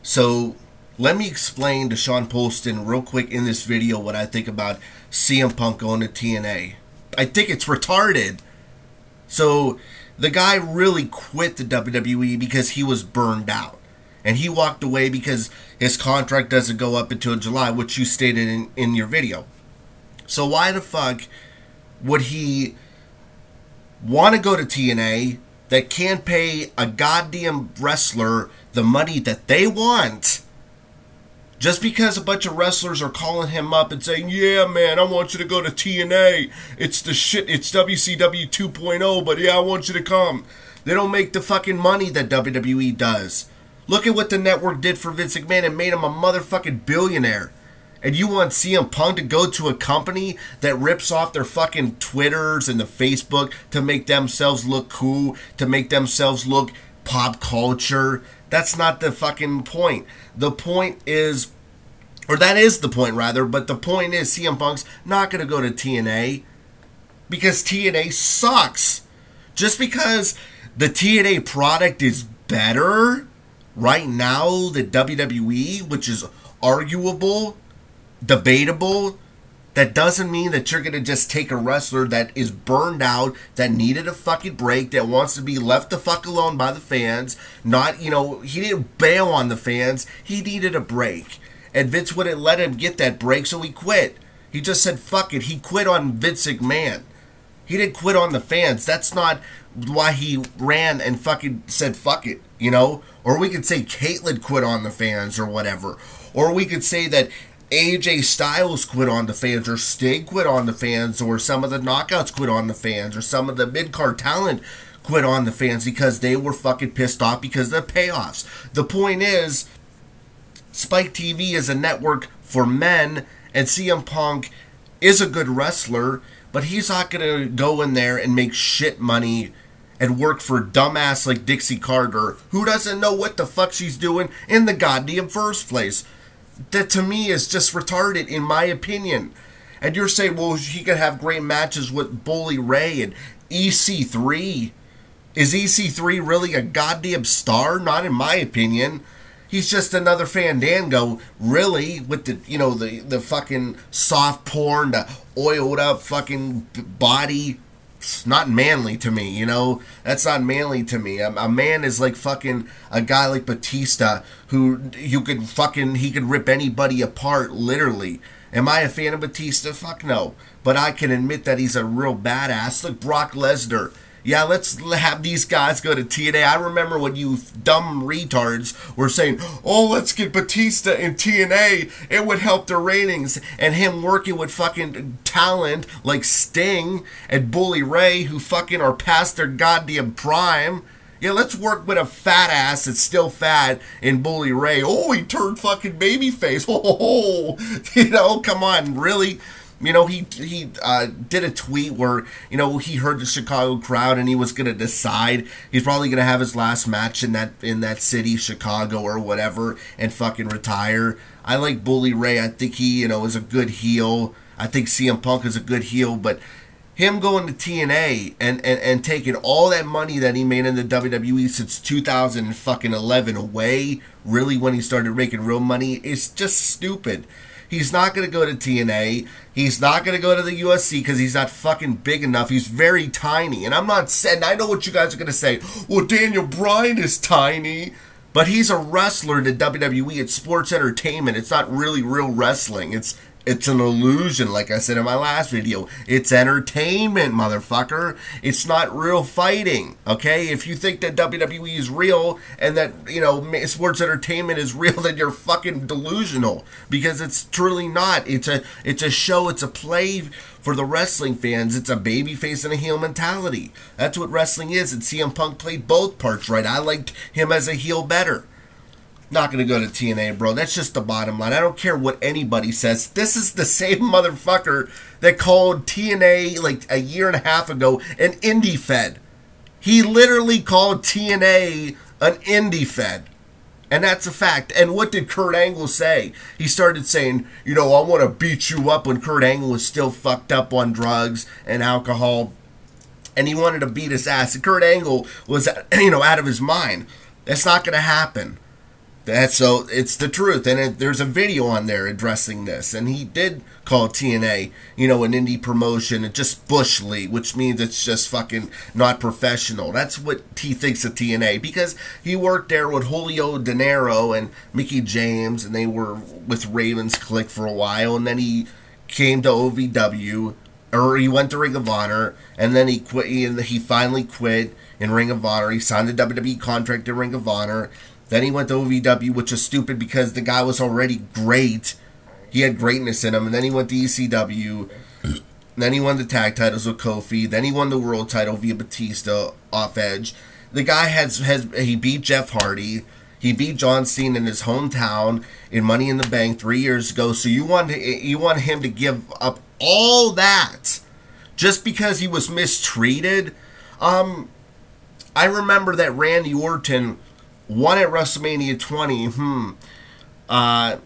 So let me explain to Sean Polston real quick in this video what I think about CM Punk going to TNA. I think it's retarded. So the guy really quit the WWE because he was burned out. And he walked away because his contract doesn't go up until July, which you stated in your video. So why the fuck would he want to go to TNA that can't pay a goddamn wrestler the money that they want just because a bunch of wrestlers are calling him up and saying, yeah, man, I want you to go to TNA. It's the shit. It's WCW 2.0, but yeah, I want you to come. They don't make the fucking money that WWE does. Look at what the network did for Vince McMahon and made him a motherfucking billionaire. And you want CM Punk to go to a company that rips off their fucking Twitters and the Facebook to make themselves look cool, to make themselves look pop culture? That's not the fucking point. The point is, or that is the point rather, but the point is CM Punk's not going to go to TNA because TNA sucks. Just because the TNA product is better right now than WWE, which is arguable, debatable, that doesn't mean that you're going to just take a wrestler that is burned out, that needed a fucking break, that wants to be left the fuck alone by the fans. Not, he didn't bail on the fans. He needed a break. And Vince wouldn't let him get that break, so he quit. He just said, fuck it. He quit on Vince McMahon. He didn't quit on the fans. That's not why he ran and fucking said, fuck it, Or we could say Caitlyn quit on the fans or whatever. Or we could say that AJ Styles quit on the fans, or Sting quit on the fans, or some of the knockouts quit on the fans, or some of the mid-card talent quit on the fans because they were fucking pissed off because of the payoffs. The point is, Spike TV is a network for men, and CM Punk is a good wrestler, but he's not going to go in there and make shit money and work for dumbass like Dixie Carter, who doesn't know what the fuck she's doing in the goddamn first place. That to me is just retarded in my opinion. And you're saying, well, he could have great matches with Bully Ray and EC3. Is EC3 really a goddamn star? Not in my opinion. He's just another Fandango, really, with the fucking soft porn, the oiled up fucking body. It's not manly to me, That's not manly to me. A man is like fucking a guy like Batista who he could rip anybody apart, literally. Am I a fan of Batista? Fuck no. But I can admit that he's a real badass. Look, Brock Lesnar. Yeah, let's have these guys go to TNA. I remember when you dumb retards were saying, oh, let's get Batista in TNA. It would help their ratings. And him working with fucking talent like Sting and Bully Ray, who fucking are past their goddamn prime. Yeah, let's work with a fat ass that's still fat in Bully Ray. Oh, he turned fucking babyface. Oh, come on, really? He did a tweet where, he heard the Chicago crowd and he was going to decide. He's probably going to have his last match in that city, Chicago or whatever, and fucking retire. I like Bully Ray. I think he, is a good heel. I think CM Punk is a good heel, but him going to TNA and taking all that money that he made in the WWE since 2011 away, really when he started making real money, is just stupid. He's not going to go to TNA. He's not going to go to the USC because he's not fucking big enough. He's very tiny. And I'm not saying, I know what you guys are going to say. Well, Daniel Bryan is tiny. But he's a wrestler in the WWE. It's sports entertainment. It's not really real wrestling. It's an illusion, like I said in my last video. It's entertainment, motherfucker. It's not real fighting, okay? If you think that WWE is real and that, sports entertainment is real, then you're fucking delusional. Because it's truly not. It's a show. It's a play for the wrestling fans. It's a babyface and a heel mentality. That's what wrestling is, and CM Punk played both parts right. I liked him as a heel better. Not going to go to TNA, bro. That's just the bottom line. I don't care what anybody says. This is the same motherfucker that called TNA like a year and a half ago an indie fed. He literally called TNA an indie fed. And that's a fact. And what did Kurt Angle say? He started saying, I want to beat you up when Kurt Angle was still fucked up on drugs and alcohol. And he wanted to beat his ass. And Kurt Angle was, out of his mind. That's not going to happen. That's so it's the truth, and there's a video on there addressing this, and he did call TNA, an indie promotion, and just bush league, which means it's just fucking not professional. That's what he thinks of TNA, because he worked there with Julio De Niro and Mickey James, and they were with Ravens Click for a while, and then he came to OVW, or he went to Ring of Honor, and then he quit. He finally quit in Ring of Honor. He signed a WWE contract in Ring of Honor. Then he went to OVW, which is stupid because the guy was already great. He had greatness in him. And then he went to ECW. Then he won the tag titles with Kofi. Then he won the world title via Batista off Edge. The guy he beat Jeff Hardy. He beat John Cena in his hometown in Money in the Bank 3 years ago. So you want him to give up all that just because he was mistreated? I remember that Randy Orton won at WrestleMania 20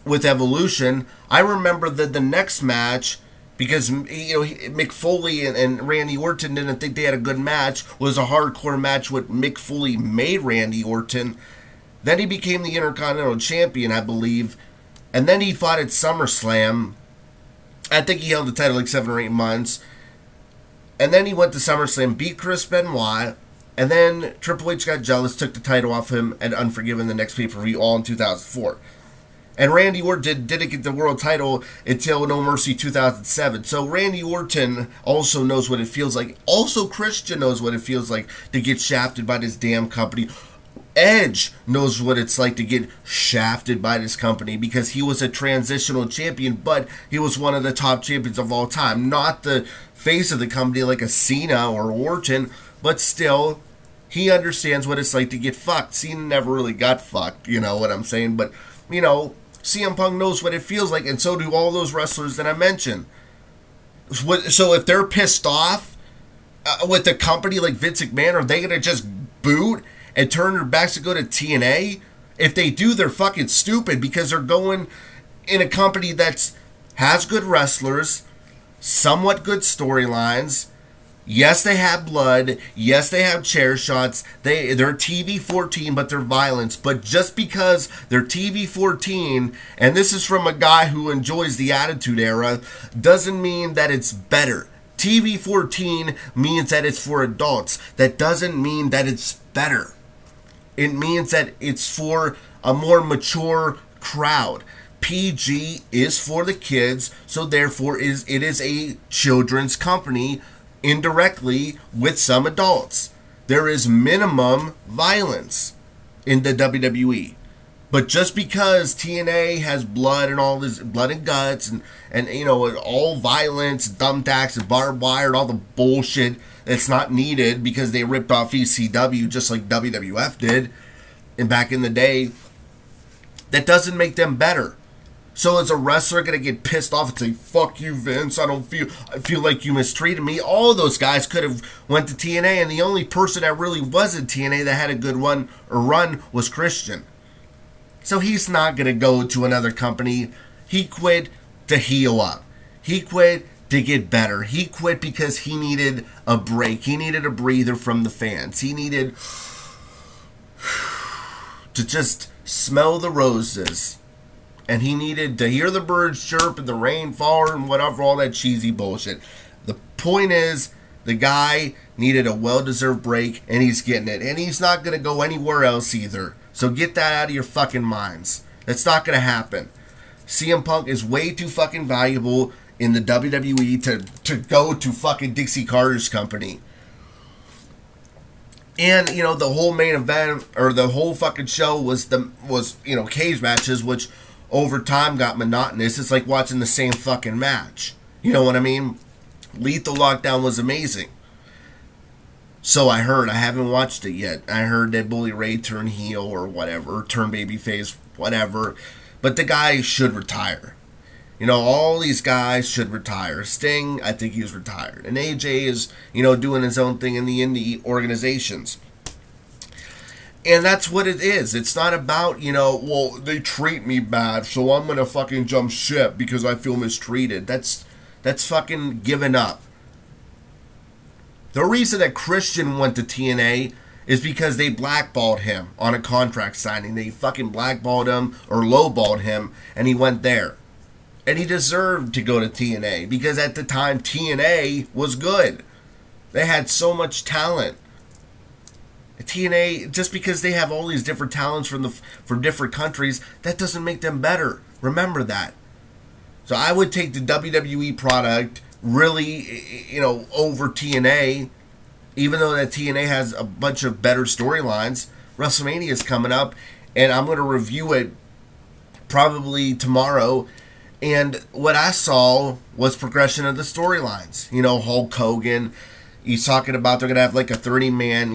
with Evolution. I remember that the next match, because Mick Foley and Randy Orton didn't think they had a good match, was a hardcore match what Mick Foley made Randy Orton. Then he became the Intercontinental Champion, I believe, and then he fought at SummerSlam. I think he held the title like 7 or 8 months, and then he went to SummerSlam, beat Chris Benoit. And then Triple H got jealous, took the title off him at Unforgiven the next pay-per-view, all in 2004. And Randy Orton didn't get the world title until No Mercy 2007. So Randy Orton also knows what it feels like. Also Christian knows what it feels like to get shafted by this damn company. Edge knows what it's like to get shafted by this company because he was a transitional champion, but he was one of the top champions of all time. Not the face of the company like a Cena or Orton, but still, he understands what it's like to get fucked. Cena never really got fucked, you know what I'm saying? But, CM Punk knows what it feels like, and so do all those wrestlers that I mentioned. So if they're pissed off with a company like Vince McMahon, are they going to just boot and turn their backs to go to TNA? If they do, they're fucking stupid because they're going in a company that has good wrestlers, somewhat good storylines. Yes, they have blood. Yes, they have chair shots. They're TV-14, but they're violence. But just because they're TV-14, and this is from a guy who enjoys the Attitude Era, doesn't mean that it's better. TV-14 means that it's for adults. That doesn't mean that it's better. It means that it's for a more mature crowd. PG is for the kids, so therefore it is a children's company indirectly with some adults. There is minimum violence in the WWE. But just because TNA has blood and all this blood and guts and all violence, thumbtacks and barbed wire and all the bullshit that's not needed because they ripped off ECW just like WWF did and back in the day, that doesn't make them better. So is a wrestler going to get pissed off and say, fuck you, Vince, I feel like you mistreated me? All of those guys could have went to TNA, and the only person that really was in TNA that had a good run was Christian. So he's not going to go to another company. He quit to heal up. He quit to get better. He quit because he needed a break. He needed a breather from the fans. He needed to just smell the roses. And he needed to hear the birds chirp and the rain fall and whatever, all that cheesy bullshit. The point is, the guy needed a well-deserved break, and he's getting it. And he's not going to go anywhere else either. So get that out of your fucking minds. That's not going to happen. CM Punk is way too fucking valuable in the WWE to go to fucking Dixie Carter's company. And, the whole main event, or the whole fucking show was cage matches, which over time got monotonous. It's like watching the same fucking match. You know what I mean? Lethal Lockdown was amazing. So I heard. I haven't watched it yet. I heard that Bully Ray turned heel or whatever, turn babyface, whatever. But the guy should retire. All these guys should retire. Sting, I think he's retired. And AJ is, doing his own thing in the indie organizations. And that's what it is. It's not about, well, they treat me bad, so I'm going to fucking jump ship because I feel mistreated. That's fucking giving up. The reason that Christian went to TNA is because they blackballed him on a contract signing. They fucking blackballed him or lowballed him, and he went there. And he deserved to go to TNA because at the time TNA was good. They had so much talent. TNA, just because they have all these different talents from different countries, that doesn't make them better. Remember that. So I would take the WWE product really, over TNA, even though that TNA has a bunch of better storylines. WrestleMania is coming up, and I'm going to review it probably tomorrow. And what I saw was progression of the storylines. Hulk Hogan. He's talking about they're going to have like a 30-man,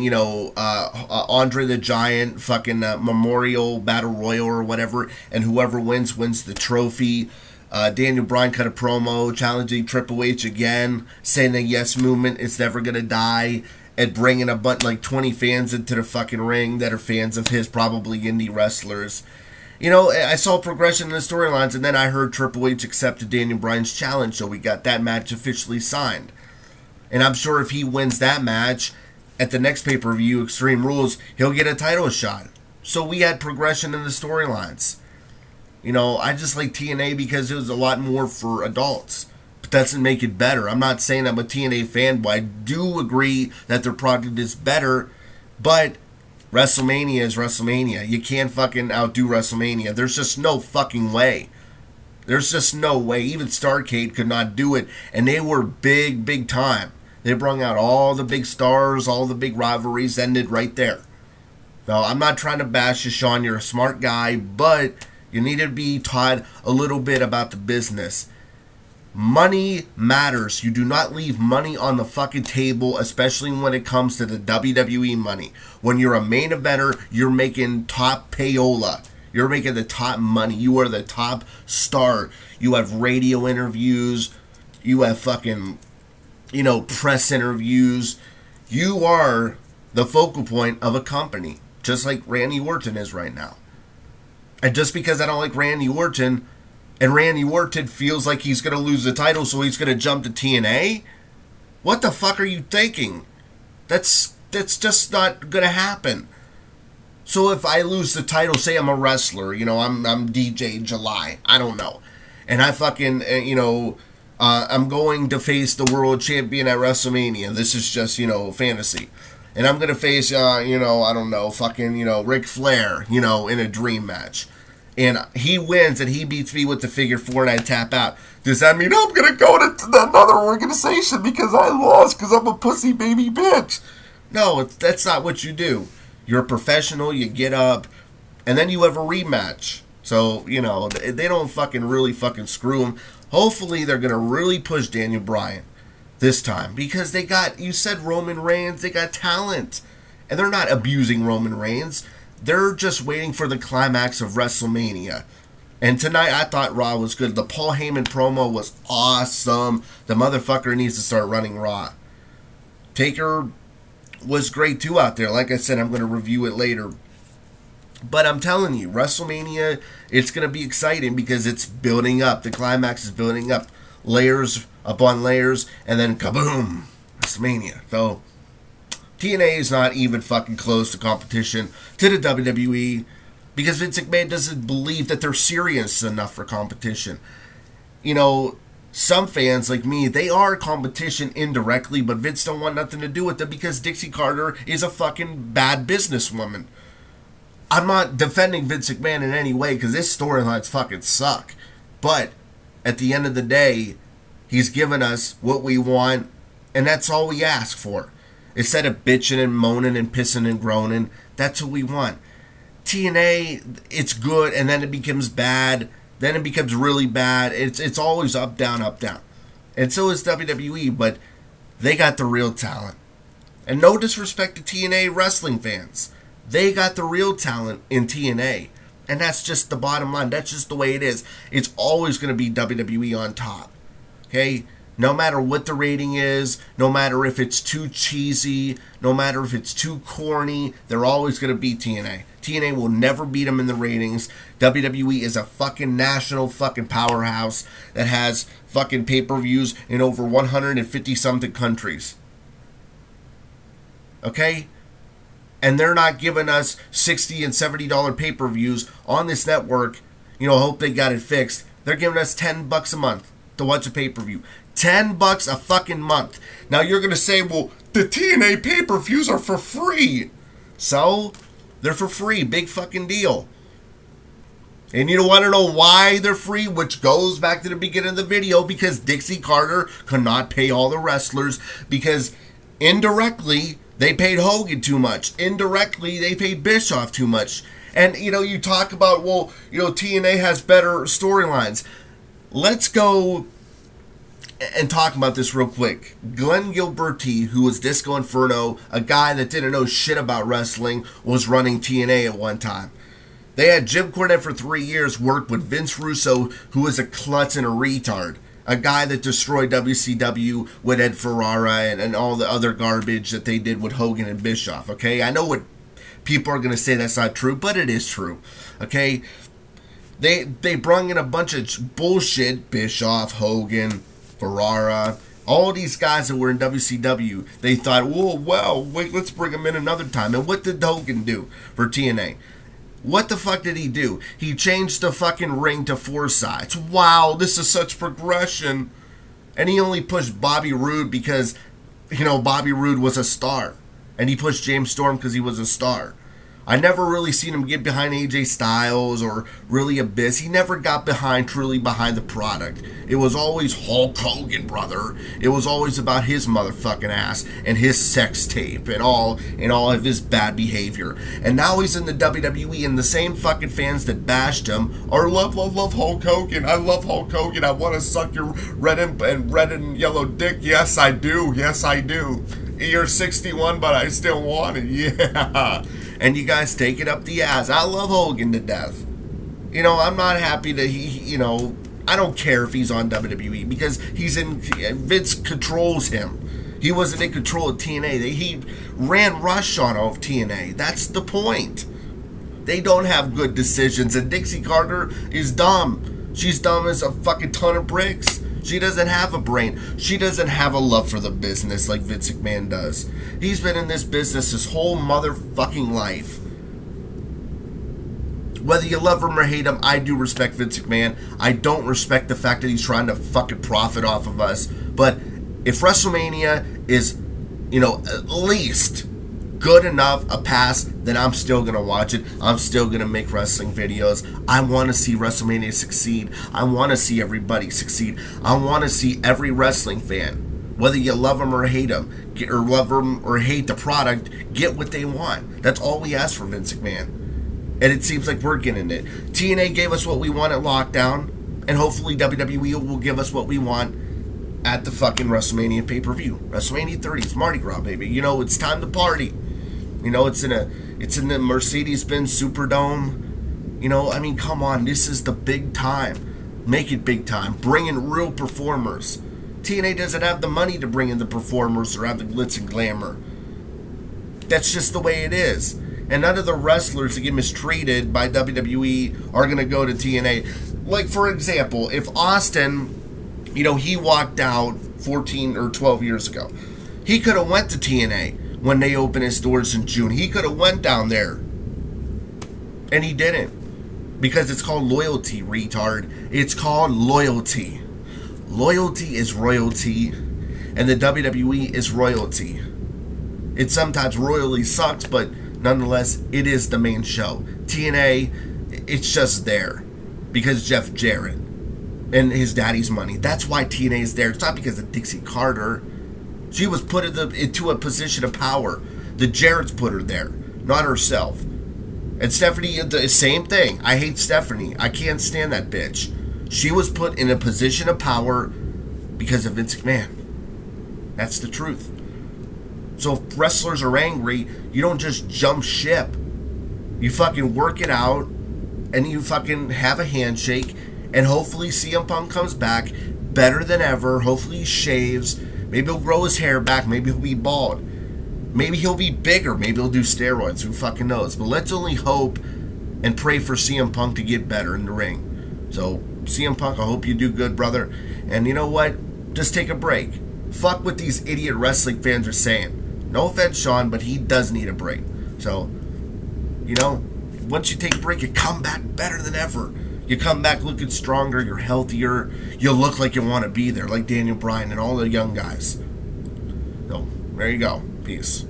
Andre the Giant fucking Memorial Battle Royal or whatever. And whoever wins the trophy. Daniel Bryan cut a promo challenging Triple H again, saying the Yes Movement is never going to die. And bringing a bunch, like 20 fans into the fucking ring that are fans of his, probably indie wrestlers. I saw progression in the storylines, and then I heard Triple H accepted Daniel Bryan's challenge, so we got that match officially signed. And I'm sure if he wins that match at the next pay-per-view, Extreme Rules, he'll get a title shot. So we had progression in the storylines. I just like TNA because it was a lot more for adults. But that doesn't make it better. I'm not saying I'm a TNA fanboy. I do agree that their product is better, but WrestleMania is WrestleMania. You can't fucking outdo WrestleMania. There's just no fucking way. There's just no way. Even Starrcade could not do it. And they were big, big time. They brought out all the big stars, all the big rivalries ended right there. Now, I'm not trying to bash you, Sean. You're a smart guy, but you need to be taught a little bit about the business. Money matters. You do not leave money on the fucking table, especially when it comes to the WWE money. When you're a main eventer, you're making top payola. You're making the top money. You are the top star. You have radio interviews. You have fucking, press interviews. You are the focal point of a company, just like Randy Orton is right now. And just because I don't like Randy Orton, and Randy Orton feels like he's going to lose the title, so he's going to jump to TNA? What the fuck are you thinking? That's just not going to happen. So if I lose the title, say I'm a wrestler, I'm DJ July, I don't know. And I fucking, I'm going to face the world champion at WrestleMania. This is just, fantasy. And I'm going to face, I don't know, fucking, Ric Flair, in a dream match. And he wins and he beats me with the figure four and I tap out. Does that mean I'm going to go to another organization because I lost because I'm a pussy baby bitch? No, that's not what you do. You're a professional, you get up, and then you have a rematch. So, they don't fucking really fucking screw him. Hopefully they're going to really push Daniel Bryan this time. Because they got, you said Roman Reigns, they got talent. And they're not abusing Roman Reigns. They're just waiting for the climax of WrestleMania. And tonight I thought Raw was good. The Paul Heyman promo was awesome. The motherfucker needs to start running Raw. Taker was great too out there. Like I said, I'm going to review it later. But I'm telling you, WrestleMania, it's going to be exciting because it's building up. The climax is building up. Layers upon layers. And then kaboom! WrestleMania. So, TNA is not even fucking close to competition to the WWE because Vince McMahon doesn't believe that they're serious enough for competition. Some fans like me, they are competition indirectly, but Vince don't want nothing to do with them because Dixie Carter is a fucking bad businesswoman. I'm not defending Vince McMahon in any way because his storylines fucking suck. But at the end of the day, he's given us what we want, and that's all we ask for. Instead of bitching and moaning and pissing and groaning, that's what we want. TNA, it's good, and then it becomes bad. Then it becomes really bad. It's always up, down, up, down. And so is WWE, but they got the real talent. And no disrespect to TNA wrestling fans. They got the real talent in TNA. And that's just the bottom line. That's just the way it is. It's always going to be WWE on top. Okay? No matter what the rating is, no matter if it's too cheesy, no matter if it's too corny, they're always going to beat TNA. TNA will never beat them in the ratings. WWE is a fucking national fucking powerhouse that has fucking pay-per-views in over 150 something countries. Okay? and they're not giving us $60 and $70 pay-per-views on this network, you know, hope they got it fixed. They're giving us $10 a month to watch a pay-per-view. $10 a fucking month. Now you're going to say, well, the TNA pay-per-views are for free. So, they're for free. Big fucking deal. And you don't want to know why they're free, which goes back to the beginning of the video, because Dixie Carter could not pay all the wrestlers, because indirectly, they paid Hogan too much. Indirectly, they paid Bischoff too much. And, you know, you talk about, well, you know, TNA has better storylines. Let's go and talk about this real quick. Glenn Gilberti, who was Disco Inferno, a guy that didn't know shit about wrestling, was running TNA at one time. They had Jim Cornette for 3 years, worked with Vince Russo, who was a klutz and a retard. A guy that destroyed WCW with Ed Ferrara and all the other garbage that they did with Hogan and Bischoff, okay? I know what people are going to say that's not true, but it is true, okay? They brung in a bunch of bullshit, Bischoff, Hogan, Ferrara, all these guys that were in WCW. They thought, whoa, well, wait, let's bring them in another time. And what did Hogan do for TNA? What the fuck did he do? He changed the fucking ring to 4 sides. Wow, this is such progression. And he only pushed Bobby Roode because, you know, Bobby Roode was a star. And he pushed James Storm because he was a star. I never really seen him get behind AJ Styles or really Abyss. He never got truly behind the product. It was always Hulk Hogan, brother. It was always about his motherfucking ass and his sex tape and all of his bad behavior. And now he's in the WWE, and the same fucking fans that bashed him are love Hulk Hogan. I love Hulk Hogan. I want to suck your red and yellow dick. Yes, I do. Yes, I do. You're 61, but I still want it. Yeah. And you guys take it up the ass. I love Hogan to death. You know, I'm not happy that I don't care if he's on WWE because Vince controls him. He wasn't in control of TNA. He ran roughshod off TNA. That's the point. They don't have good decisions, and Dixie Carter is dumb. She's dumb as a fucking ton of bricks. She doesn't have a brain. She doesn't have a love for the business like Vince McMahon does. He's been in this business his whole motherfucking life. Whether you love him or hate him, I do respect Vince McMahon. I don't respect the fact that he's trying to fucking profit off of us. But if WrestleMania is, at least good enough a pass, then I'm still going to watch it. I'm still going to make wrestling videos. I want to see WrestleMania succeed. I want to see everybody succeed. I want to see every wrestling fan, whether you love them or hate them, or love them or hate the product, get what they want. That's all we ask for Vince McMahon. And it seems like we're getting it. TNA gave us what we want at Lockdown, and hopefully WWE will give us what we want at the fucking WrestleMania pay-per-view. WrestleMania 30, it's Mardi Gras, baby. It's time to party. It's in the Mercedes-Benz Superdome. Come on, this is the big time. Make it big time. Bring in real performers. TNA doesn't have the money to bring in the performers or have the glitz and glamour. That's just the way it is. And none of the wrestlers that get mistreated by WWE are going to go to TNA. Like, for example, if Austin, he walked out 14 or 12 years ago. He could have went to TNA when they opened his doors in June. He could have went down there. And he didn't. Because it's called loyalty, retard. It's called loyalty. Loyalty is royalty. And the WWE is royalty. It sometimes royally sucks, but nonetheless, it is the main show. TNA, it's just there. Because Jeff Jarrett and his daddy's money. That's why TNA is there. It's not because of Dixie Carter. She was put into a position of power. The Jarretts put her there, not herself. And Stephanie, the same thing. I hate Stephanie. I can't stand that bitch. She was put in a position of power because of Vince McMahon. That's the truth. So if wrestlers are angry, you don't just jump ship. You fucking work it out, and you fucking have a handshake, and hopefully CM Punk comes back better than ever. Hopefully he shaves. Maybe he'll grow his hair back. Maybe he'll be bald. Maybe he'll be bigger. Maybe he'll do steroids. Who fucking knows? But let's only hope and pray for CM Punk to get better in the ring. So, CM Punk, I hope you do good, brother. And you know what? Just take a break. Fuck what these idiot wrestling fans are saying. No offense, Sean, but he does need a break. So, you know, once you take a break, you come back better than ever. You come back looking stronger, you're healthier, you look like you want to be there, like Daniel Bryan and all the young guys. So, there you go. Peace.